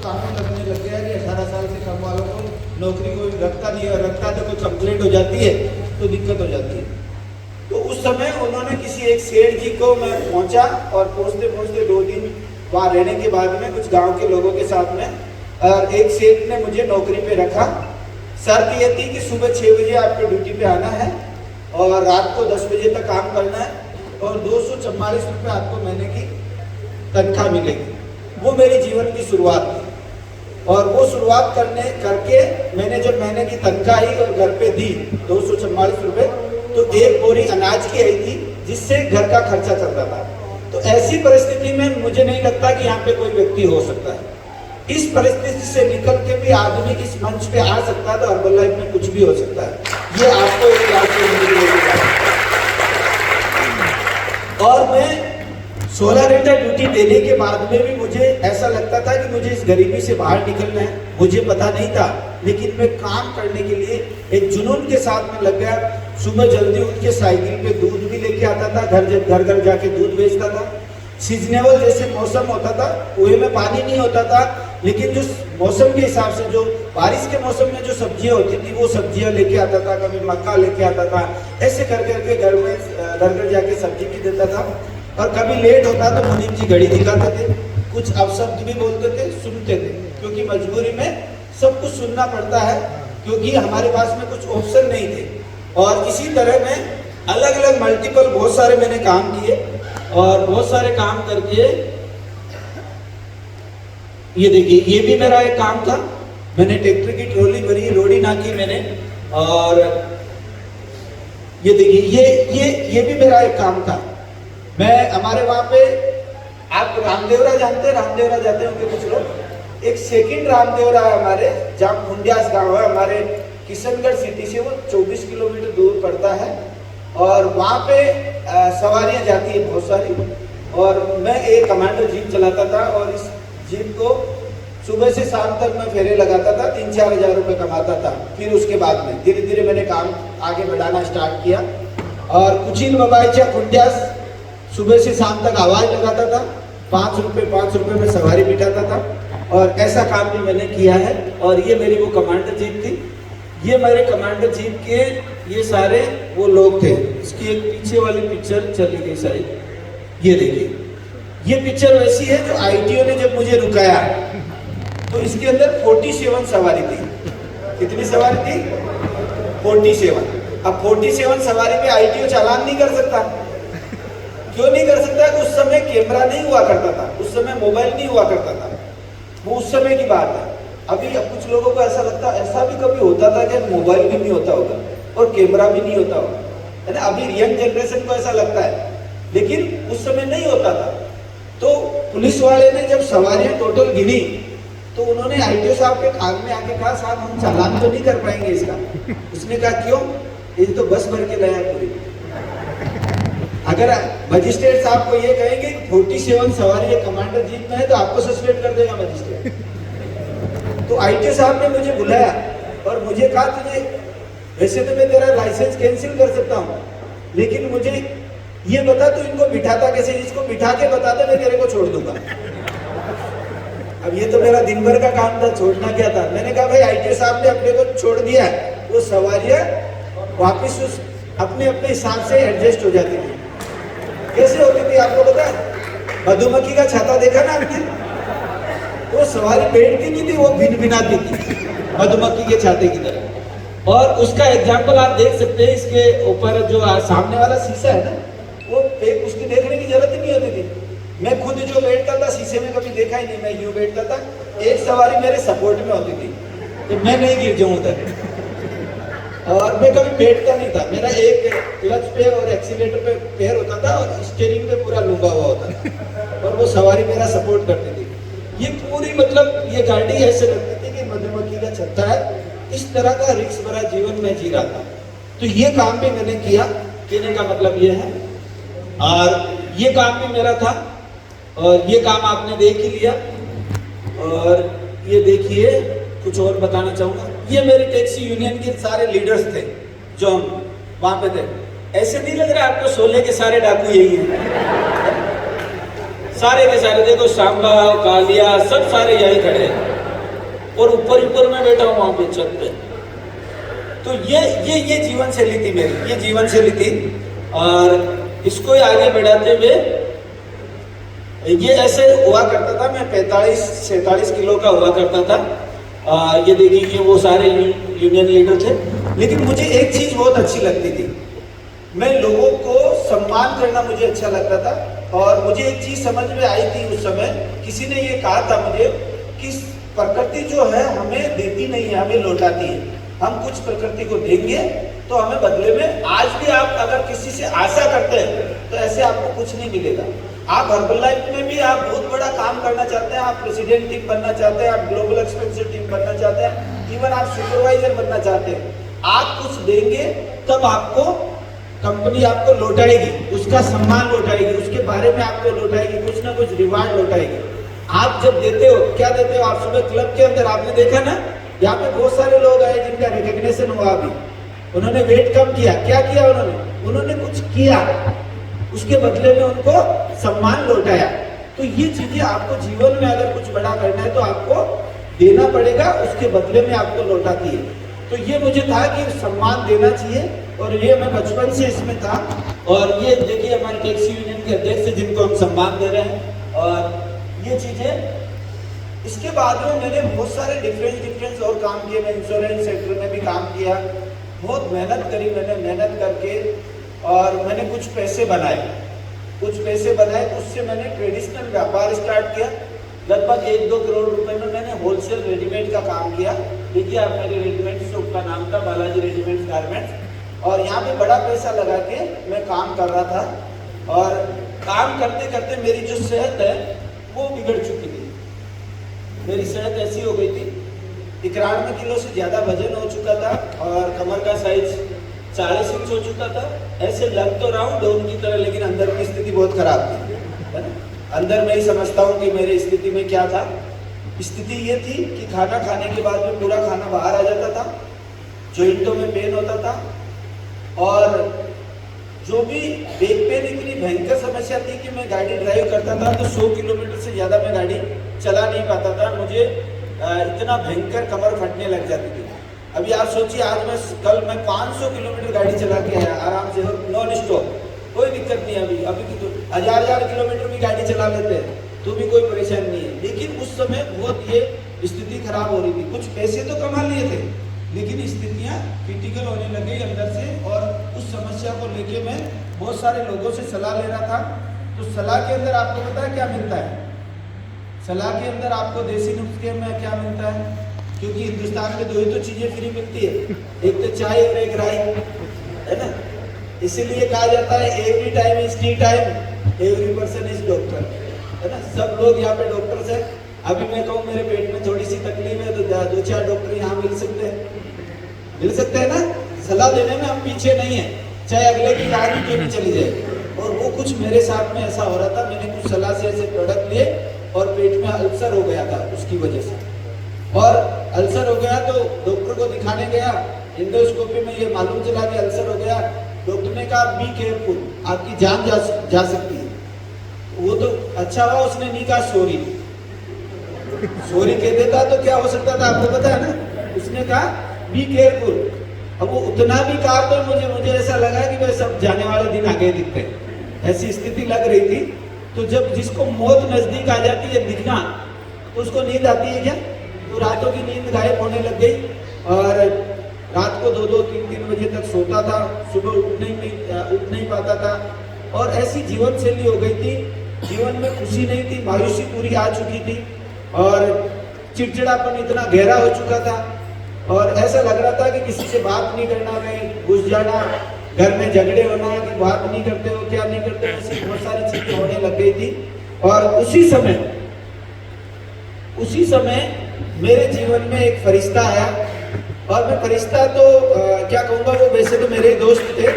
कानून लगने लग गया कि 18 साल से कम वालों को नौकरी कोई रखता नहीं है, और रखता तो कोई कंप्लेंट हो जाती है तो दिक्कत हो जाती है। तो उस समय उन्होंने किसी एक सेठ जी को मैं पहुंचा, और पहुंचते पहुंचते 2 दिन वहाँ रहने के बाद में कुछ गांव के लोगों के साथ में, और एक सेठ ने मुझे नौकरी पे रखा। शर्त ये थी कि सुबह 6 बजे आपको ड्यूटी पे आना है और रात को 10 बजे तक काम करना है, और 244 रुपये आपको महीने की तनख्वाह मिलेगी। वो मेरी जीवन की शुरुआत थी, और वो शुरुआत करके मैंने जब महीने की तनख्वाह ही और घर पे दी 244 रुपये, तो 1 बोरी अनाज की आई थी, जिससे घर का खर्चा चलता था। तो ऐसी परिस्थिति में मुझे नहीं लगता कि यहाँ पे कोई व्यक्ति हो सकता है। इस परिस्थिति से निकल के भी आदमी इस मंच पे आ सकता है, तो हर्बल लाइफ में कुछ भी हो सकता है। ये आपको एक याद करने। और मैं 16 घंटा ड्यूटी देने के बाद में भी मुझे ऐसा लगता था कि मुझे इस गरीबी से बाहर निकलना है। मुझे पता नहीं था, लेकिन मैं काम करने के लिए एक जुनून के साथ में लग गया। सुबह जल्दी उठ के साइकिल पे दूध भी लेके आता था, घर घर जाके दूध बेचता था। सीजनेबल जैसे मौसम होता था, कुएं में पानी नहीं होता था, लेकिन जो मौसम के हिसाब से, जो बारिश के मौसम में जो सब्जियां होती थी, वो सब्जियां लेके आता था। कभी मक्का लेके आता था। ऐसे कर करके घर में घर जाके सब्जी भी देता था। और कभी लेट होता तो मुनीम जी घड़ी दिखाते थे, कुछ अपशब्द भी बोलते थे, सुनते थे, क्योंकि मजबूरी में सब कुछ सुनना पड़ता है, क्योंकि हमारे पास में कुछ ऑप्शन नहीं थे। और इसी तरह में अलग अलग मल्टीपल बहुत सारे मैंने काम किए, और बहुत सारे काम करके ये देखिए, ये भी मेरा एक काम था। मैंने ट्रैक्टर की ट्रॉली भरी, रोड़ी ना की मैंने। और ये देखिए, ये भी मेरा एक काम था। मैं हमारे वहां पे, आप रामदेवरा जानते हैं, रामदेवरा जाते होंगे कुछ लोग। एक सेकंड रामदेवरा है हमारे, जहाँ खुंडियास गांव है हमारे किशनगढ़ सिटी से, वो 24 किलोमीटर दूर पड़ता है। और वहाँ पे सवारियाँ जाती है बहुत सारी, और मैं एक कमांडर जीप चलाता था, और इस जीप को सुबह से शाम तक मैं फेरे लगाता था, 3-4 हज़ार रुपये कमाता था। फिर उसके बाद में धीरे धीरे मैंने काम आगे बढ़ाना स्टार्ट किया, और कुचिन बबाईचा खुंडियास सुबह से शाम तक आवाज लगाता था। 5 रुपये में सवारी बिठाता था, और ऐसा काम भी मैंने किया है। और ये मेरी वो कमांडर जीप थी। ये मेरे कमांडर जीप के ये सारे वो लोग थे। इसकी एक पीछे वाली पिक्चर चली गई शायद, ये देखिए, ये पिक्चर वैसी है जो आईटीओ ने जब मुझे रुकाया, तो इसके अंदर 47 सवारी थी। कितनी सवारी थी? 47। अब 47 सवारी पे आईटीओ चालान नहीं कर सकता। क्यों नहीं कर सकता? तो उस समय कैमरा नहीं हुआ करता था, उस समय मोबाइल नहीं हुआ करता था, वो उस समय की बात है। अभी कुछ लोगों को ऐसा लगता है, ऐसा भी कभी होता था कि मोबाइल भी नहीं होता होगा और कैमरा भी नहीं होता होगा, है ना। अभी यंग जनरेशन को ऐसा लगता है, लेकिन उस समय नहीं होता था। तो पुलिस वाले ने जब सवारियां टोटल गिनी, तो उन्होंने आईटीओ साहब के कान में आके कहा, साहब हम चालान तो नहीं कर पाएंगे इसका। उसने कहा क्यों? ये तो बस भर के लाया पूरी। अगर मजिस्ट्रेट साहब को ये कहेंगे 47 सवारी है कमांडर जीप में है, तो आपको सस्पेंड कर देगा मजिस्ट्रेट। तो आईटीओ साहब ने मुझे बुलाया और मुझे कहा, तुझे वैसे तो मैं तेरा लाइसेंस कैंसिल कर सकता हूँ, लेकिन मुझे ये बता तू इनको बिठाता कैसे? इसको बिठा के बता दे, मैं तेरे को छोड़ दूंगा। अब ये तो मेरा दिन भर का काम था, छोड़ना क्या था। मैंने कहा भाई आईटीओ साहब ने अपने को छोड़ दिया है, वो सवारियां वापिस उस अपने अपने हिसाब से एडजस्ट हो जाती थी। कैसे होती थी आपको पता है? मधुमक्खी का छाता देखा ना आपने? वो सवारी बैठती नहीं थी, वो भिन भिनाती थी मधुमक्खी के छाते की तरह। और उसका एग्जाम्पल आप देख सकते हैं, इसके ऊपर जो सामने वाला शीशा है ना, वो उसकी देखने की जरूरत ही नहीं होती थी। मैं खुद जो बैठता था शीशे में कभी देखा ही नहीं, मैं यूं बैठता था। एक सवारी मेरे सपोर्ट में होती थी, तो मैं नहीं गिर जाऊं उधर, और मैं कभी बैठता नहीं था। मेरा एक क्लच पे और एक्सीलेटर पे पैर होता था, और स्टीयरिंग पे पूरा लुंगा हुआ होता था, और वो सवारी मेरा सपोर्ट करती थी। ये पूरी मतलब ये गाड़ी ऐसे लगती थी कि मधुमक्खी का छत्ता है। इस तरह का रिस्क भरा जीवन में जी रहा था। तो ये काम भी मैंने किया, कहने का मतलब ये है। और ये काम भी मेरा था, और ये काम आपने देख ही लिया। और ये देखिए, कुछ और बताना चाहूँगा। ये मेरे टैक्सी यूनियन के सारे लीडर्स थे जो हम वहाँ पे थे। ऐसे नहीं लग रहा आपको शोले के सारे डाकू यही हैं? सारे के सारे देखो, सांबा, कालिया, सब सारे यही खड़े हैं। और ऊपर ऊपर मैं बैठा हूँ वहां पे छत पे। तो ये जीवन शैली थी मेरी, ये जीवन शैली थी। और इसको आगे बढ़ाते हुए ये ऐसे हुआ करता था, मैं 45-46 किलो का हुआ करता था। ये देखिए कि वो सारे यूनियन लीडर थे। लेकिन मुझे एक चीज बहुत अच्छी लगती थी, मैं लोगों को सम्मान करना मुझे अच्छा लगता था। और मुझे एक चीज समझ में आई थी उस समय, किसी ने ये कहा था मुझे कि प्रकृति जो है हमें देती नहीं है, हमें लौटाती है। हम कुछ प्रकृति को देंगे तो हमें बदले में, आज भी आप अगर किसी से आशा करते हैं तो ऐसे आपको कुछ नहीं मिलेगा। आप हर्बल लाइफ में भी आप बहुत बड़ा काम करना चाहते हैं, आप प्रेसिडेंट टीम बनना चाहते हैं, आप ग्लोबल एक्सपेंसिव टीम बनना चाहते हैं, इवन आप सुपरवाइजर बनना चाहते हैं, आप कुछ देंगे तब आपको कंपनी आपको लौटाएगी, उसका सम्मान लौटाएगी, उसके बारे में आपको लौटाएगी, कुछ ना कुछ रिवार्ड लौटाएगी। आप जब देते हो, क्या देते हो आप? सुबह क्लब के अंदर आपने देखा ना, यहाँ पे बहुत सारे लोग आए जिनका रिकॉग्निशन हुआ अभी, उन्होंने वेट कम किया। क्या किया उन्होंने कुछ किया, उसके बदले में उनको सम्मान लौटाया। तो ये चीजें आपको जीवन में अगर कुछ बड़ा करना है तो आपको देना पड़ेगा, उसके बदले में आपको लौटाती है। तो ये मुझे था कि सम्मान देना चाहिए, और ये मैं बचपन से इसमें था। और ये देखिए हमारे टैक्सी यूनियन के अध्यक्ष जिनको हम सम्मान दे रहे हैं, और ये चीजें। इसके बाद में मैंने बहुत सारे डिफरेंस और काम किए। मैं इंश्योरेंस सेक्टर में भी काम किया, बहुत मेहनत करी मैंने, मेहनत करके और मैंने कुछ पैसे बनाए। उससे मैंने ट्रेडिशनल व्यापार स्टार्ट किया। लगभग 1-2 करोड़ रुपए में मैंने होलसेल रेडीमेड का काम किया। देखिए आप, मेरे रेडीमेड शॉप का नाम था बालाजी रेडीमेड गारमेंट्स। और यहाँ पे बड़ा पैसा लगा के मैं काम कर रहा था। और काम करते करते मेरी जो सेहत है वो बिगड़ चुकी थी। मेरी सेहत ऐसी हो गई थी, 91 किलो से ज़्यादा वजन हो चुका था, और कमर का साइज 40 इंच हो चुका था। ऐसे लग तो रहा हूँ डाउन की तरह, लेकिन अंदर की स्थिति बहुत खराब थी, है ना। अंदर मैं ही समझता हूँ कि मेरी स्थिति में क्या था। स्थिति ये थी कि खाना खाने के बाद में पूरा खाना बाहर आ जाता था, जॉइंटों में पेन होता था, और जो भी बैक पेन इतनी भयंकर समस्या थी कि मैं गाड़ी ड्राइव करता था तो 100 किलोमीटर से ज़्यादा मैं गाड़ी चला नहीं पाता था। मुझे इतना भयंकर कमर फटने लग जाती थी। अभी आप सोचिए, कल मैं 500 किलोमीटर गाड़ी चला के आया आराम से, नॉन स्टॉप, कोई दिक्कत नहीं। अभी तो 1000 किलोमीटर भी गाड़ी चला लेते हैं तो भी कोई परेशानी नहीं है। लेकिन उस समय बहुत ये स्थिति खराब हो रही थी। कुछ पैसे तो कमा लिए थे, लेकिन स्थितियाँ क्रिटिकल होने लग गई अंदर से। और उस समस्या को लेके मैं बहुत सारे लोगों से सलाह ले रहा था। तो सलाह के अंदर आपको पता है क्या मिलता है? सलाह के अंदर आपको देसी नुस्खे में क्या मिलता है? क्योंकि हिंदुस्तान में 2 ही तो चीजें फ्री मिलती है, एक तो चाय और एक राई, है ना। इसीलिए कहा जाता है every time is T time, every person is doctor, है ना। सब लोग यहाँ पे डॉक्टर्स हैं। अभी मैं कहूँ मेरे पेट में थोड़ी सी तकलीफ है तो 2-4 डॉक्टर यहाँ मिल सकते हैं ना। सलाह देने में हम पीछे नहीं है, चाहे अगले की आदमी क्यों नहीं चली जाए। और वो कुछ मेरे साथ में ऐसा हो रहा था, मैंने कुछ सलाह से ऐसे प्रोडक्ट लिए और पेट में अल्सर हो गया था उसकी वजह से। और अल्सर हो गया तो डॉक्टर को दिखाने गया, एंडोस्कोपी में ये मालूम चला कि अल्सर हो गया। डॉक्टर ने कहा बी केयरफुल, आपकी जान जा सकती है। वो तो अच्छा हुआ उसने नहीं कहा सॉरी कह देता तो क्या हो सकता था आपको पता है ना। उसने कहा बी केयरफुल। अब वो उतना भी कहा तो मुझे ऐसा लगा कि वह सब जाने वाले दिन आगे दिखते, ऐसी स्थिति लग रही थी। तो जब जिसको मौत नजदीक आ जाती है दिखना, तो उसको नींद आती है क्या? तो रातों की नींद गायब होने लग गई, और रात को 2-3 बजे तक सोता था, सुबह उठ नहीं पाता था। और ऐसी जीवन शैली हो गई थी, जीवन में खुशी नहीं थी, मायूसी पूरी आ चुकी थी, और चिड़चिड़ापन इतना गहरा हो चुका था, और ऐसा लग रहा था कि किसी से बात नहीं करना, में घुस जाना, घर में झगड़े होना कि बात नहीं करते हो, क्या नहीं करते हो, ऐसी बहुत सारी चीजें होने लग गई थी। और उसी समय मेरे जीवन में एक फरिश्ता आया। और मैं फरिश्ता तो क्या कहूँगा, वो वैसे तो मेरे दोस्त थे,